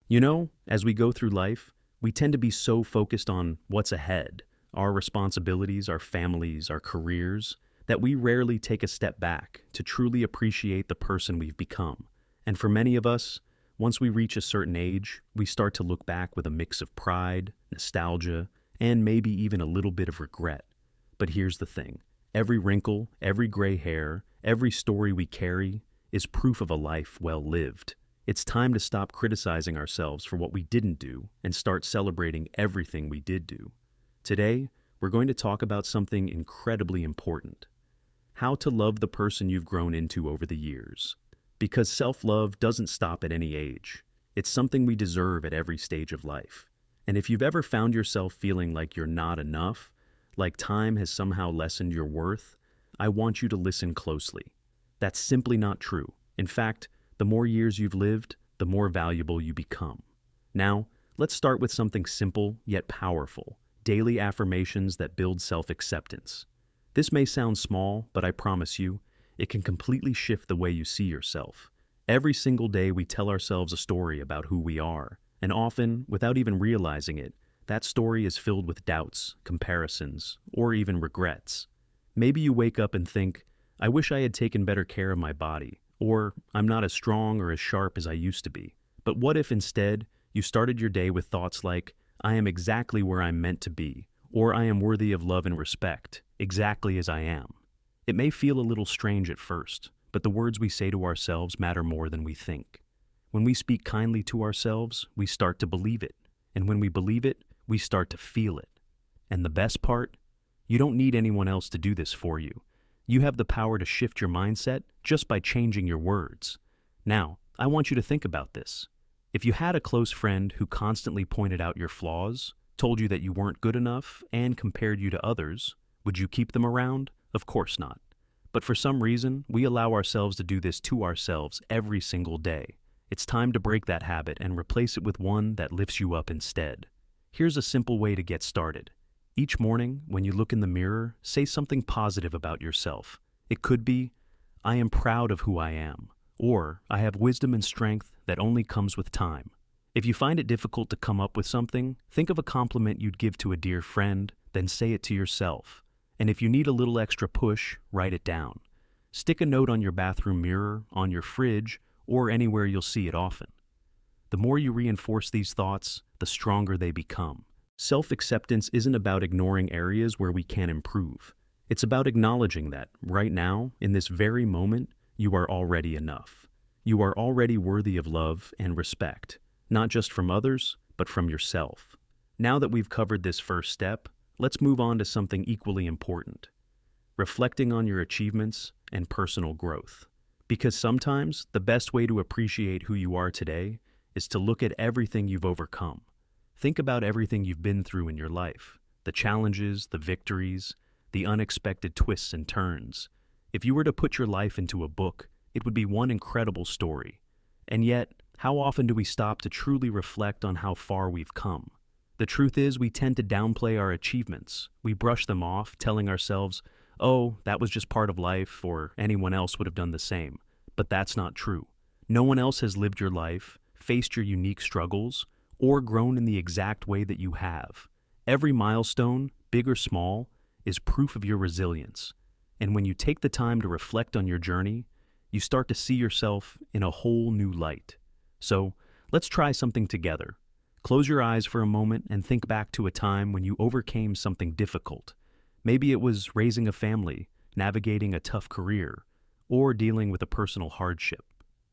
As we go through life, we tend to be so focused on what's ahead, our responsibilities, our families, our careers, that we rarely take a step back to truly appreciate the person we've become. And for many of us, once we reach a certain age, we start to look back with a mix of pride, nostalgia, and maybe even a little bit of regret. But here's the thing. Every wrinkle, every gray hair, every story we carry is proof of a life well lived. It's time to stop criticizing ourselves for what we didn't do and start celebrating everything we did do. Today, we're going to talk about something incredibly important: how to love the person you've grown into over the years. Because self-love doesn't stop at any age. It's something we deserve at every stage of life. And if you've ever found yourself feeling like you're not enough, like time has somehow lessened your worth, I want you to listen closely. That's simply not true. In fact, the more years you've lived, the more valuable you become. Now, let's start with something simple yet powerful: daily affirmations that build self-acceptance. This may sound small, but I promise you, it can completely shift the way you see yourself. Every single day we tell ourselves a story about who we are, and often, without even realizing it, that story is filled with doubts, comparisons, or even regrets. Maybe you wake up and think, "I wish I had taken better care of my body," or "I'm not as strong or as sharp as I used to be." But what if instead you started your day with thoughts like, "I am exactly where I'm meant to be," or "I am worthy of love and respect, exactly as I am"? It may feel a little strange at first, but the words we say to ourselves matter more than we think. When we speak kindly to ourselves, we start to believe it. And when we believe it, we start to feel it. And the best part? You don't need anyone else to do this for you. You have the power to shift your mindset just by changing your words. Now, I want you to think about this. If you had a close friend who constantly pointed out your flaws, told you that you weren't good enough, and compared you to others, would you keep them around? Of course not. But for some reason, we allow ourselves to do this to ourselves every single day. It's time to break that habit and replace it with one that lifts you up instead. Here's a simple way to get started. Each morning, when you look in the mirror, say something positive about yourself. It could be, "I am proud of who I am," or "I have wisdom and strength that only comes with time." If you find it difficult to come up with something, think of a compliment you'd give to a dear friend, then say it to yourself. And if you need a little extra push, write it down. Stick a note on your bathroom mirror, on your fridge, or anywhere you'll see it often. The more you reinforce these thoughts, the stronger they become. Self-acceptance isn't about ignoring areas where we can improve. It's about acknowledging that, right now, in this very moment, you are already enough. You are already worthy of love and respect, not just from others, but from yourself. Now that we've covered this first step, let's move on to something equally important: reflecting on your achievements and personal growth. Because sometimes the best way to appreciate who you are today is to look at everything you've overcome. Think about everything you've been through in your life: the challenges, the victories, the unexpected twists and turns. If you were to put your life into a book, it would be one incredible story. And yet, how often do we stop to truly reflect on how far we've come? The truth is, we tend to downplay our achievements. We brush them off, telling ourselves, "Oh, that was just part of life," or "anyone else would have done the same." But that's not true. No one else has lived your life, faced your unique struggles, or grown in the exact way that you have. Every milestone, big or small, is proof of your resilience. And when you take the time to reflect on your journey, you start to see yourself in a whole new light. So, let's try something together. Close your eyes for a moment and think back to a time when you overcame something difficult. Maybe it was raising a family, navigating a tough career, or dealing with a personal hardship.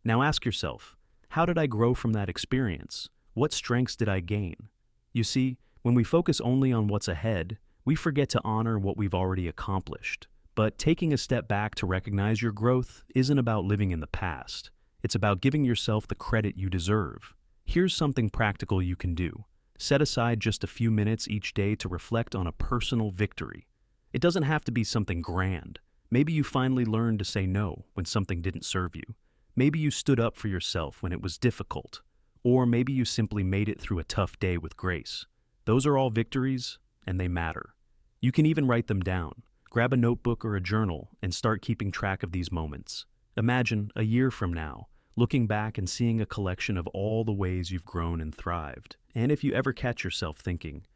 Now ask yourself, how did I grow from that experience? What strengths did I gain? You see, when we focus only on what's ahead, we forget to honor what we've already accomplished. But taking a step back to recognize your growth isn't about living in the past. It's about giving yourself the credit you deserve. Here's something practical you can do. Set aside just a few minutes each day to reflect on a personal victory. It doesn't have to be something grand. Maybe you finally learned to say no when something didn't serve you. Maybe you stood up for yourself when it was difficult. Or maybe you simply made it through a tough day with grace. Those are all victories, and they matter. You can even write them down. Grab a notebook or a journal and start keeping track of these moments. Imagine, a year from now, looking back and seeing a collection of all the ways you've grown and thrived. And if you ever catch yourself thinking,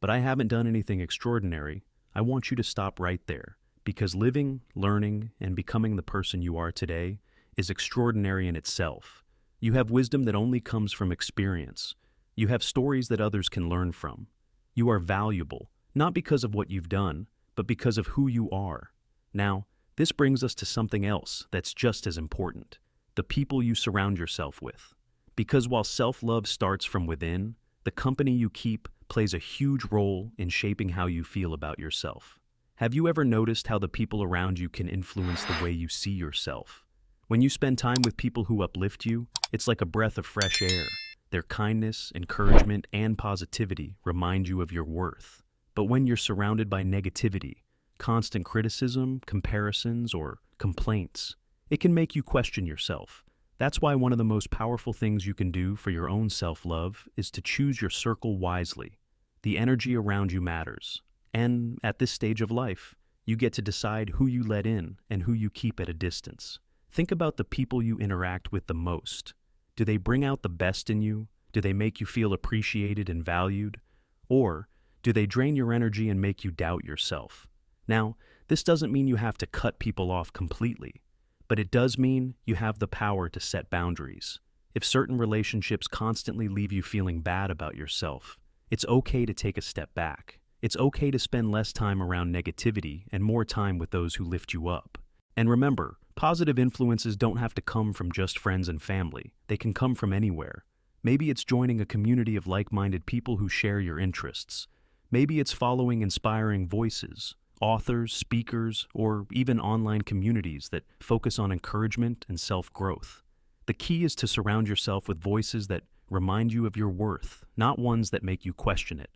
but I haven't done anything extraordinary, I want you to stop right there, because living, learning, and becoming the person you are today is extraordinary in itself. You have wisdom that only comes from experience. You have stories that others can learn from. You are valuable, not because of what you've done, but because of who you are. Now, this brings us to something else that's just as important: the people you surround yourself with. Because while self-love starts from within, the company you keep plays a huge role in shaping how you feel about yourself. Have you ever noticed how the people around you can influence the way you see yourself? When you spend time with people who uplift you, it's like a breath of fresh air. Their kindness, encouragement, and positivity remind you of your worth. But when you're surrounded by negativity, constant criticism, comparisons, or complaints, it can make you question yourself. That's why one of the most powerful things you can do for your own self-love is to choose your circle wisely. The energy around you matters. And at this stage of life, you get to decide who you let in and who you keep at a distance. Think about the people you interact with the most. Do they bring out the best in you? Do they make you feel appreciated and valued? Or do they drain your energy and make you doubt yourself? Now, this doesn't mean you have to cut people off completely, but it does mean you have the power to set boundaries. If certain relationships constantly leave you feeling bad about yourself, it's okay to take a step back. It's okay to spend less time around negativity and more time with those who lift you up. And remember, positive influences don't have to come from just friends and family. They can come from anywhere. Maybe it's joining a community of like-minded people who share your interests. Maybe it's following inspiring voices, authors, speakers, or even online communities that focus on encouragement and self-growth. The key is to surround yourself with voices that remind you of your worth, not ones that make you question it.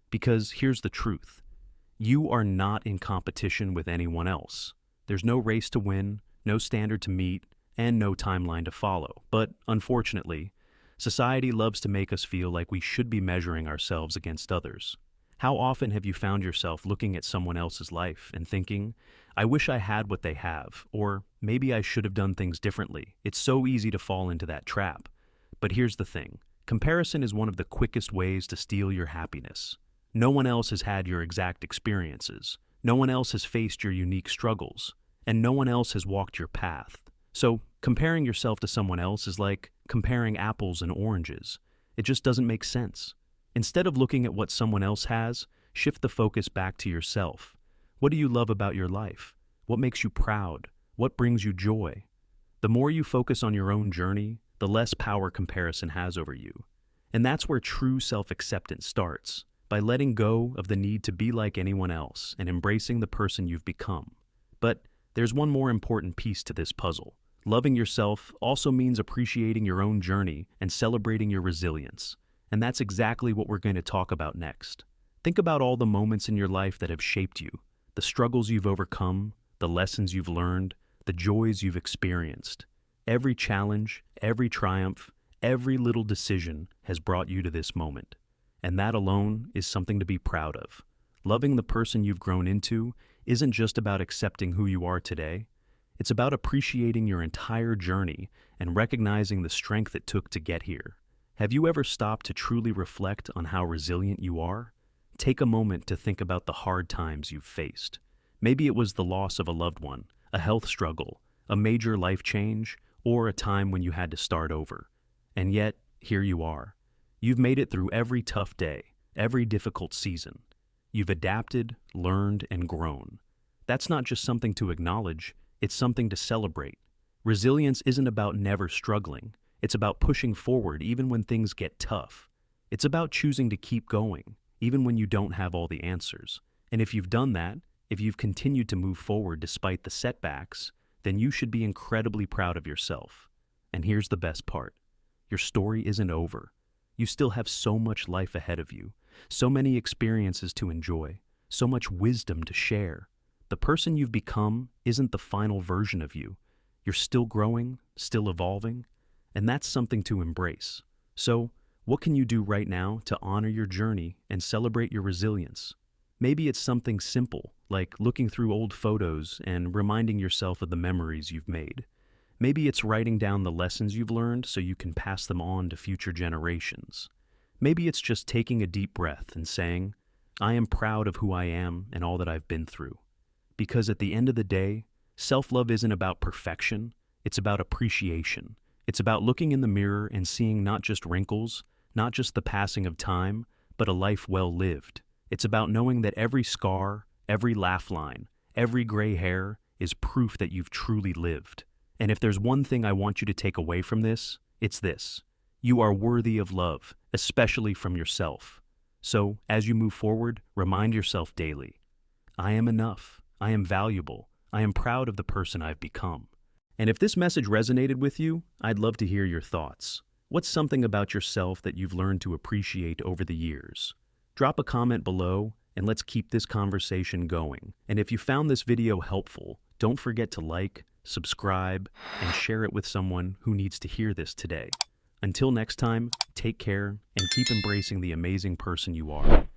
Because here's the truth: you are not in competition with anyone else. There's no race to win, no standard to meet, and no timeline to follow. But unfortunately, society loves to make us feel like we should be measuring ourselves against others. How often have you found yourself looking at someone else's life and thinking, I wish I had what they have, or maybe I should have done things differently? It's so easy to fall into that trap. But here's the thing: comparison is one of the quickest ways to steal your happiness. No one else has had your exact experiences. No one else has faced your unique struggles. And no one else has walked your path. So, comparing yourself to someone else is like comparing apples and oranges. It just doesn't make sense. Instead of looking at what someone else has, shift the focus back to yourself. What do you love about your life? What makes you proud? What brings you joy? The more you focus on your own journey, the less power comparison has over you. And that's where true self-acceptance starts, by letting go of the need to be like anyone else and embracing the person you've become. But there's one more important piece to this puzzle. Loving yourself also means appreciating your own journey and celebrating your resilience. And that's exactly what we're going to talk about next. Think about all the moments in your life that have shaped you, the struggles you've overcome, the lessons you've learned, the joys you've experienced. Every challenge, every triumph, every little decision has brought you to this moment. And that alone is something to be proud of. Loving the person you've grown into isn't just about accepting who you are today. It's about appreciating your entire journey and recognizing the strength it took to get here. Have you ever stopped to truly reflect on how resilient you are? Take a moment to think about the hard times you've faced. Maybe it was the loss of a loved one, a health struggle, a major life change, or a time when you had to start over. And yet, here you are. You've made it through every tough day, every difficult season. You've adapted, learned, and grown. That's not just something to acknowledge, it's something to celebrate. Resilience isn't about never struggling. It's about pushing forward even when things get tough. It's about choosing to keep going, even when you don't have all the answers. And if you've done that, if you've continued to move forward despite the setbacks, then you should be incredibly proud of yourself. And here's the best part: your story isn't over. You still have so much life ahead of you, so many experiences to enjoy, so much wisdom to share. The person you've become isn't the final version of you. You're still growing, still evolving, and that's something to embrace. So, what can you do right now to honor your journey and celebrate your resilience? Maybe it's something simple, like looking through old photos and reminding yourself of the memories you've made. Maybe it's writing down the lessons you've learned so you can pass them on to future generations. Maybe it's just taking a deep breath and saying, I am proud of who I am and all that I've been through. Because at the end of the day, self-love isn't about perfection, it's about appreciation. It's about looking in the mirror and seeing not just wrinkles, not just the passing of time, but a life well lived. It's about knowing that every scar, every laugh line, every gray hair is proof that you've truly lived. And if there's one thing I want you to take away from this, it's this. You are worthy of love, especially from yourself. So, as you move forward, remind yourself daily, I am enough, I am valuable, I am proud of the person I've become. And if this message resonated with you, I'd love to hear your thoughts. What's something about yourself that you've learned to appreciate over the years? Drop a comment below and let's keep this conversation going. And if you found this video helpful, don't forget to like, subscribe, and share it with someone who needs to hear this today. Until next time, take care and keep embracing the amazing person you are.